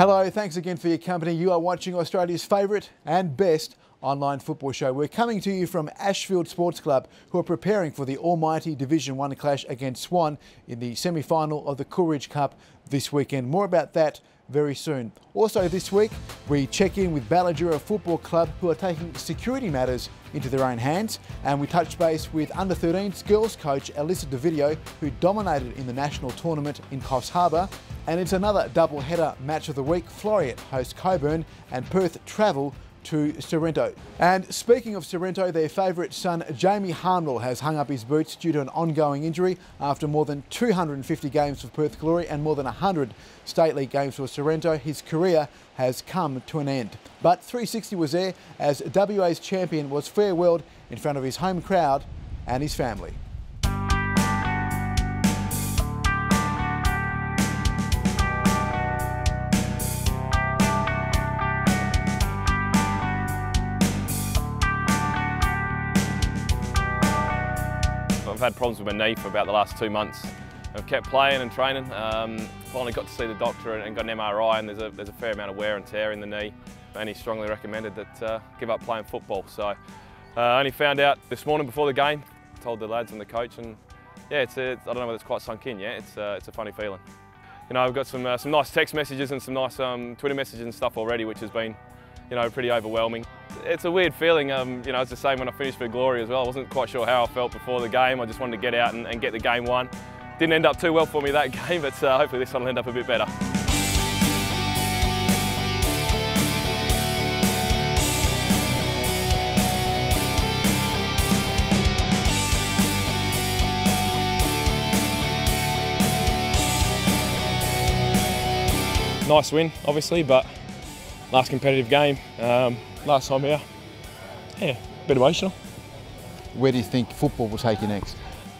Hello, thanks again for your company. You are watching Australia's favourite and best online football show. We're coming to you from Ashfield Sports Club, who are preparing for the almighty Division 1 clash against Swan in the semi-final of the Coolridge Cup this weekend. More about that very soon. Also this week, we check in with Balladura Football Club, who are taking security matters into their own hands, and we touch base with under-13s girls coach Alyssa DeVideo, who dominated in the national tournament in Coffs Harbour. And it's another double-header match of the week. Floreat host Coburn and Perth travel to Sorrento. And speaking of Sorrento, their favourite son Jamie Harnwell has hung up his boots due to an ongoing injury after more than 250 games for Perth Glory and more than 100 State League games for Sorrento. His career has come to an end. But 360 was there as WA's champion was farewelled in front of his home crowd and his family. I've had problems with my knee for about the last 2 months. I've kept playing and training. Finally got to see the doctor and got an MRI, and there's a fair amount of wear and tear in the knee, and he strongly recommended that give up playing football. So I only found out this morning before the game, told the lads and the coach, and yeah, I don't know whether it's quite sunk in yet. It's a funny feeling. You know, I've got some nice text messages and some nice Twitter messages and stuff already, which has been, you know, pretty overwhelming. It's a weird feeling, you know, it's the same when I finished for Glory as well. I wasn't quite sure how I felt before the game. I just wanted to get out and get the game won. Didn't end up too well for me that game, but hopefully this one will end up a bit better. Nice win, obviously, but last competitive game, last time here, yeah, a bit emotional. Where do you think football will take you next?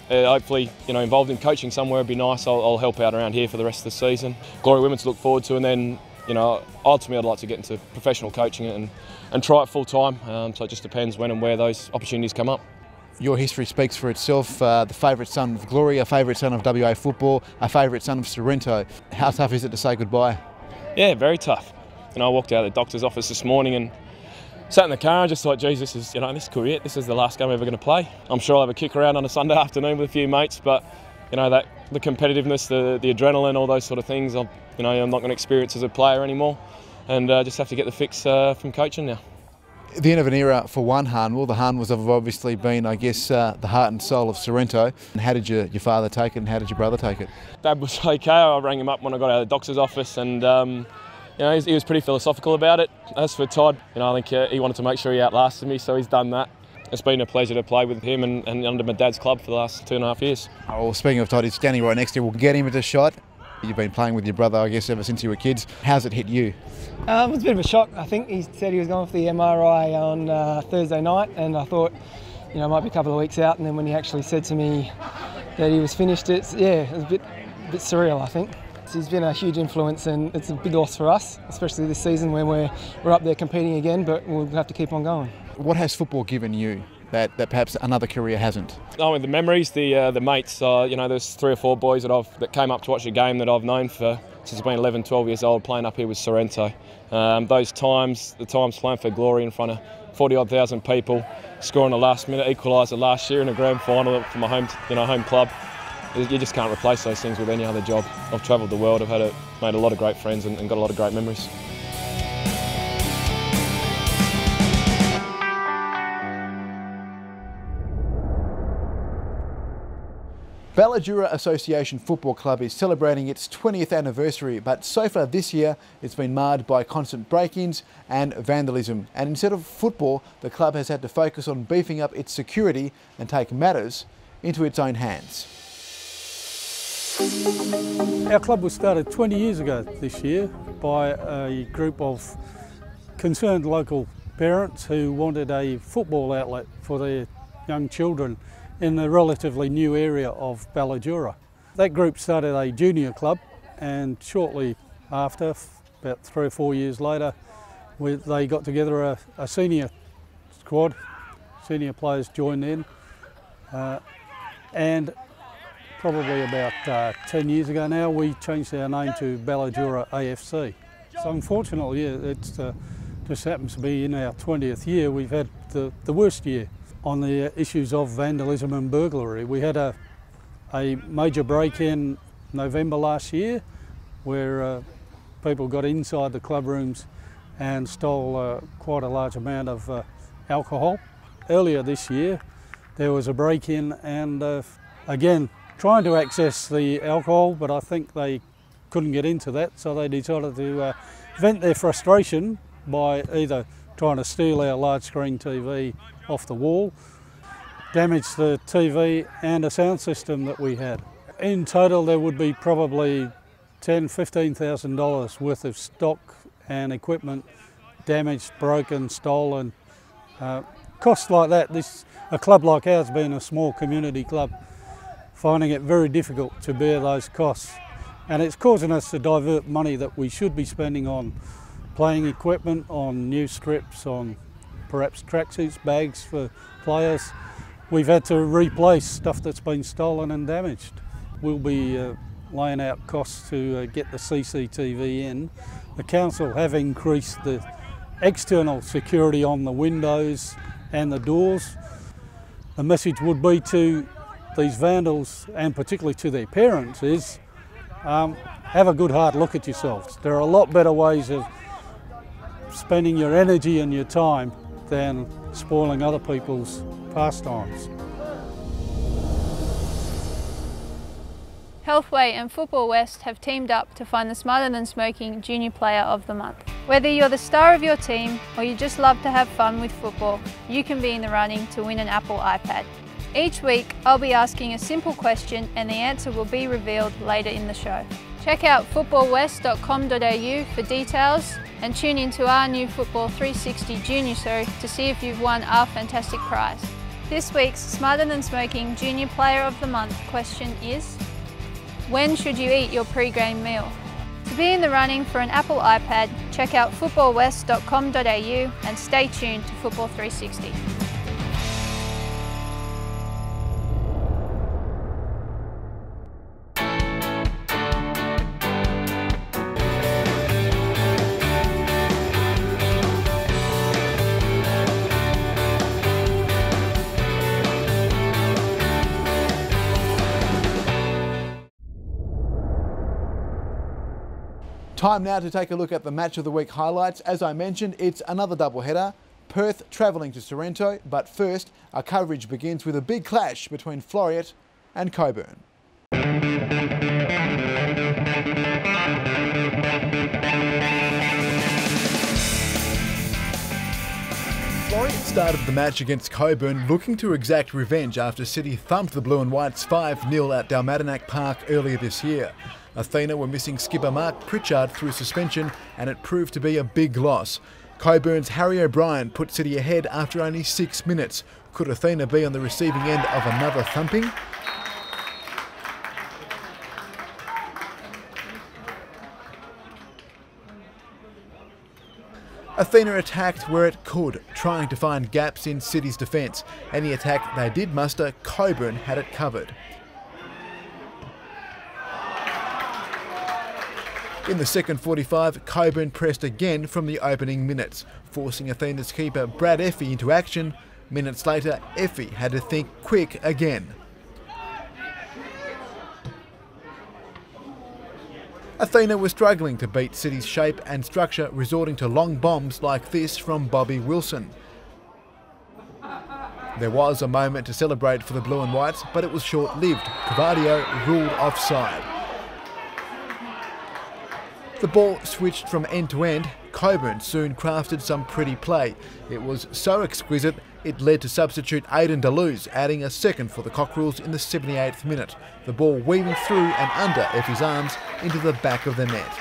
Hopefully, you know, involved in coaching somewhere would be nice. I'll help out around here for the rest of the season. Glory Women to look forward to, and then, you know, ultimately I'd like to get into professional coaching and try it full time. So it just depends when and where those opportunities come up. Your history speaks for itself. The favourite son of Glory, a favourite son of WA football, a favourite son of Sorrento. How tough is it to say goodbye? Yeah, very tough. You know, I walked out of the doctor's office this morning and sat in the car and just thought, geez, this is, you know, this could be it. This is the last game I'm ever going to play. I'm sure I'll have a kick around on a Sunday afternoon with a few mates, but you know, the competitiveness, the adrenaline, all those sort of things, I'm not going to experience as a player anymore, and just have to get the fix from coaching now. The end of an era for one Harnwell. The Harnwells have obviously been, I guess, the heart and soul of Sorrento. And how did your father take it, and how did your brother take it? Dad was okay. I rang him up when I got out of the doctor's office, and you know, he was pretty philosophical about it. As for Todd, you know, I think he wanted to make sure he outlasted me, so he's done that. It's been a pleasure to play with him and under my dad's club for the last 2.5 years. Oh, well, speaking of Todd, he's standing right next to you. We'll get him at a shot. You've been playing with your brother, I guess, ever since you were kids. How's it hit you? It was a bit of a shock. I think he said he was going for the MRI on Thursday night, and I thought, you know, it might be a couple of weeks out. And then when he actually said to me that he was finished, it was a bit surreal, I think. He's been a huge influence, and it's a big loss for us, especially this season when we're up there competing again, but we'll have to keep on going. What has football given you that perhaps another career hasn't? Oh, the memories, the mates. You know, there's 3 or 4 boys that came up to watch a game that I've known for since I've been 11, 12 years old, playing up here with Sorrento. Those times, the times playing for Glory in front of 40-odd thousand people, scoring a last-minute equaliser last year in a grand final for my home club. You just can't replace those things with any other job. I've travelled the world, I've made a lot of great friends and got a lot of great memories. Balladura Association Football Club is celebrating its 20th anniversary, but so far this year it's been marred by constant break-ins and vandalism. And instead of football, the club has had to focus on beefing up its security and take matters into its own hands. Our club was started 20 years ago this year by a group of concerned local parents who wanted a football outlet for their young children in the relatively new area of Balladura. That group started a junior club, and shortly after, about 3 or 4 years later, they got together a senior squad. Senior players joined in, and probably about 10 years ago now, we changed our name to Balladura AFC. So unfortunately, it just happens to be in our 20th year we've had the worst year on the issues of vandalism and burglary. We had a major break-in November last year where people got inside the club rooms and stole quite a large amount of alcohol. Earlier this year there was a break-in and again trying to access the alcohol, but I think they couldn't get into that, so they decided to vent their frustration by either trying to steal our large screen TV off the wall, damage the TV and a sound system that we had. In total there would be probably $10,000–$15,000 worth of stock and equipment damaged, broken, stolen. Costs like that, a club like ours being a small community club, finding it very difficult to bear those costs. And it's causing us to divert money that we should be spending on playing equipment, on new strips, on perhaps tracksuits, bags for players. We've had to replace stuff that's been stolen and damaged. We'll be laying out costs to get the CCTV in. The council have increased the external security on the windows and the doors. The message would be to these vandals, and particularly to their parents, is have a good hard look at yourselves. There are a lot better ways of spending your energy and your time than spoiling other people's pastimes. Healthway and Football West have teamed up to find the Smarter Than Smoking Junior Player of the Month. Whether you're the star of your team or you just love to have fun with football, you can be in the running to win an Apple iPad. Each week, I'll be asking a simple question and the answer will be revealed later in the show. Check out footballwest.com.au for details and tune into our new Football 360 Junior Show to see if you've won our fantastic prize. This week's Smarter Than Smoking Junior Player of the Month question is: when should you eat your pre-game meal? To be in the running for an Apple iPad, check out footballwest.com.au and stay tuned to Football 360. Time now to take a look at the Match of the Week highlights. As I mentioned, it's another doubleheader. Perth travelling to Sorrento, but first our coverage begins with a big clash between Floreat and Coburn. Floreat started the match against Coburn looking to exact revenge after City thumped the Blue and Whites 5-0 at Dalmatinach Park earlier this year. Athena were missing skipper Mark Pritchard through suspension and it proved to be a big loss. Coburn's Harry O'Brien put City ahead after only 6 minutes. Could Athena be on the receiving end of another thumping? Athena attacked where it could, trying to find gaps in City's defence. Any attack they did muster, Coburn had it covered. In the second 45, Coburn pressed again from the opening minutes, forcing Athena's keeper Brad Effie into action. Minutes later, Effie had to think quick again. Athena was struggling to beat City's shape and structure, resorting to long bombs like this from Bobby Wilson. There was a moment to celebrate for the Blue and Whites, but it was short-lived. Cavadio ruled offside. The ball switched from end to end. Coburn soon crafted some pretty play. It was so exquisite, it led to substitute Aidan Deleuze adding a second for the Cockerels in the 78th minute. The ball weaving through and under Effie's arms into the back of the net.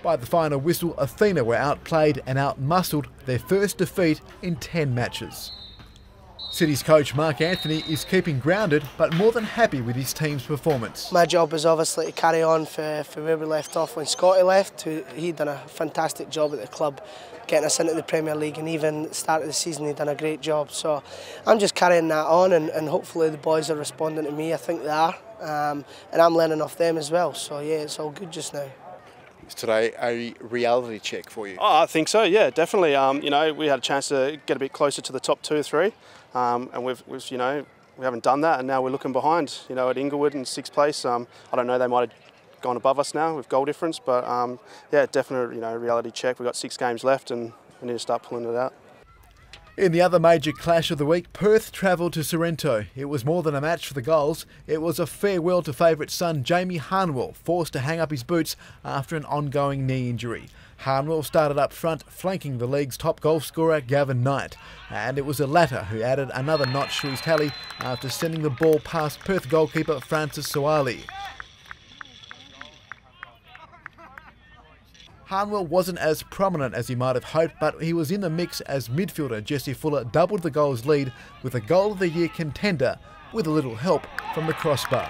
By the final whistle, Athena were outplayed and outmuscled, their first defeat in 10 matches. City's coach Mark Anthony is keeping grounded but more than happy with his team's performance. My job is obviously to carry on for where we left off when Scotty left. He'd done a fantastic job at the club, getting us into the Premier League, and even at the start of the season he'd done a great job. So I'm just carrying that on, and hopefully the boys are responding to me. I think they are, and I'm learning off them as well. So yeah, it's all good just now. Is today a reality check for you? Oh, I think so, yeah, definitely. You know, we had a chance to get a bit closer to the top 2 or 3, and we've you know, we haven't done that, and now we're looking behind. You know, at Inglewood in 6th place. I don't know, they might have gone above us now with goal difference, but yeah, definitely, you know, reality check. We've got 6 games left, and we need to start pulling it out. In the other major clash of the week, Perth travelled to Sorrento. It was more than a match for the Gulls. It was a farewell to favourite son Jamie Harnwell, forced to hang up his boots after an ongoing knee injury. Harnwell started up front, flanking the league's top goal scorer Gavin Knight, and it was the latter who added another notch to his tally after sending the ball past Perth goalkeeper Francis Soali. Harnwell wasn't as prominent as he might have hoped, but he was in the mix as midfielder Jesse Fuller doubled the goals lead with a Goal of the Year contender with a little help from the crossbar.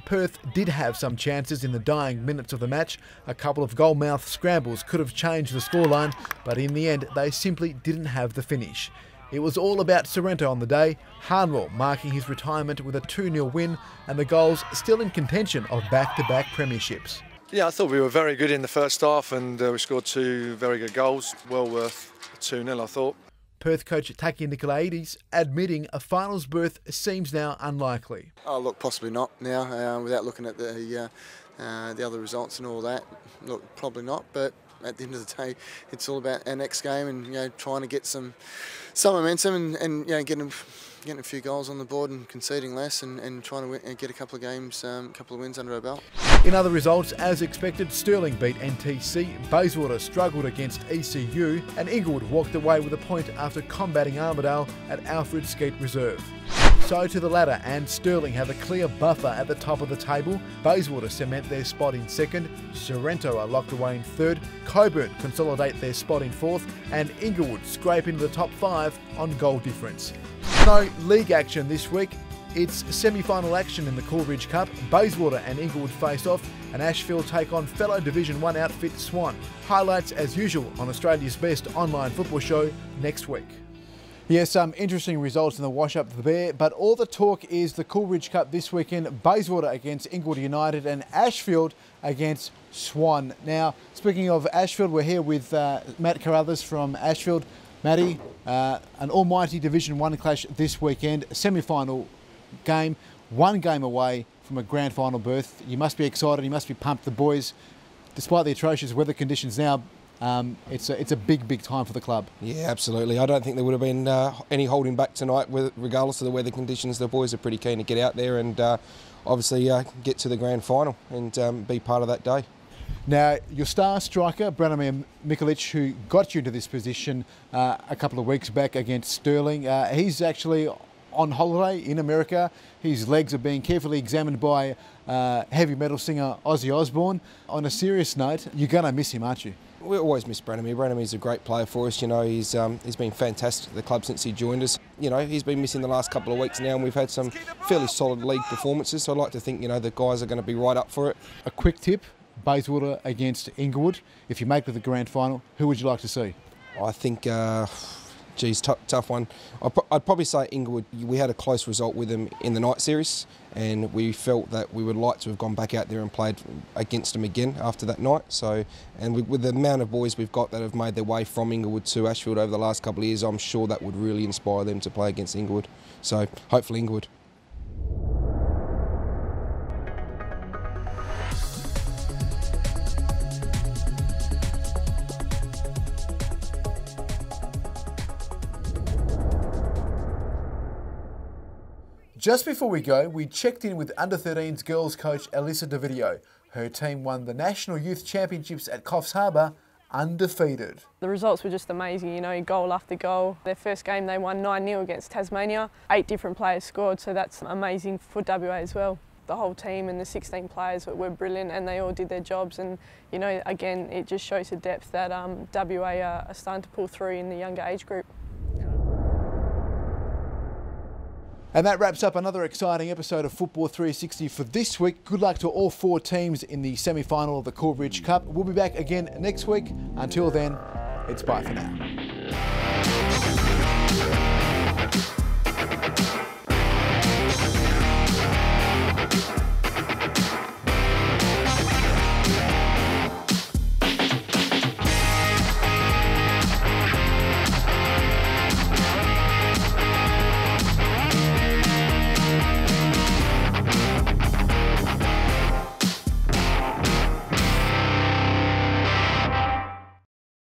Perth did have some chances in the dying minutes of the match. A couple of goal-mouth scrambles could have changed the scoreline, but in the end they simply didn't have the finish. It was all about Sorrento on the day, Harnwell marking his retirement with a 2-0 win and the Gulls still in contention of back-to-back premierships. Yeah, I thought we were very good in the first half, and we scored 2 very good goals, well worth 2-0 I thought. Perth coach Taki Nicolaides admitting a finals berth seems now unlikely. Oh look, possibly not now, without looking at the other results and all that. Look, probably not, but at the end of the day, it's all about our next game and, you know, trying to get some momentum and you know, getting a few goals on the board and conceding less and trying to win, and get a couple of games, a couple of wins under our belt. In other results, as expected, Stirling beat NTC, Bayswater struggled against ECU, and Inglewood walked away with a point after combating Armidale at Alfred Skeet Reserve. So to the ladder, and Stirling have a clear buffer at the top of the table. Bayswater cement their spot in 2nd, Sorrento are locked away in 3rd, Coburn consolidate their spot in 4th, and Inglewood scrape into the top 5 on goal difference. No league action this week. It's semi-final action in the Coolridge Cup. Bayswater and Inglewood face off, and Ashfield take on fellow Division 1 outfit Swan. Highlights as usual on Australia's best online football show next week. Yes, some interesting results in the wash-up there, but all the talk is the Coolridge Cup this weekend. Bayswater against Inglewood United and Ashfield against Swan. Now, speaking of Ashfield, we're here with Matt Carruthers from Ashfield. Matty, an almighty Division 1 clash this weekend, semi-final game, 1 game away from a grand final berth. You must be excited, you must be pumped. The boys, despite the atrocious weather conditions now, it's a big time for the club. Yeah, absolutely. I don't think there would have been any holding back tonight, regardless of the weather conditions. The boys are pretty keen to get out there and obviously get to the grand final and be part of that day. Now, your star striker, Branimir Mikolic, who got you into this position a couple of weeks back against Stirling, he's actually on holiday in America. His legs are being carefully examined by heavy metal singer Ozzy Osbourne. On a serious note, you're going to miss him, aren't you? We always miss Branimir. Branimir's a great player for us. You know, he's been fantastic at the club since he joined us. You know, he's been missing the last couple of weeks now, and we've had some fairly solid league performances. So I'd like to think, you know, the guys are going to be right up for it. A quick tip: Bayswater against Inglewood. If you make it to the grand final, who would you like to see? I think, geez, tough one. I'd probably say Inglewood. We had a close result with them in the night series, and we felt that we would like to have gone back out there and played against them again after that night. So, and with the amount of boys we've got that have made their way from Inglewood to Ashfield over the last couple of years, I'm sure that would really inspire them to play against Inglewood. So, hopefully Inglewood. Just before we go, we checked in with Under-13s girls coach Alyssa Davidio. Her team won the National Youth Championships at Coffs Harbour undefeated. The results were just amazing, you know, goal after goal. Their first game they won 9-0 against Tasmania. 8 different players scored, so that's amazing for WA as well. the whole team and the 16 players were brilliant, and they all did their jobs. And you know, again, it just shows the depth that WA are starting to pull through in the younger age group. And that wraps up another exciting episode of Football 360 for this week. Good luck to all 4 teams in the semi-final of the Coolbridge Cup. We'll be back again next week. Until then, it's bye for now.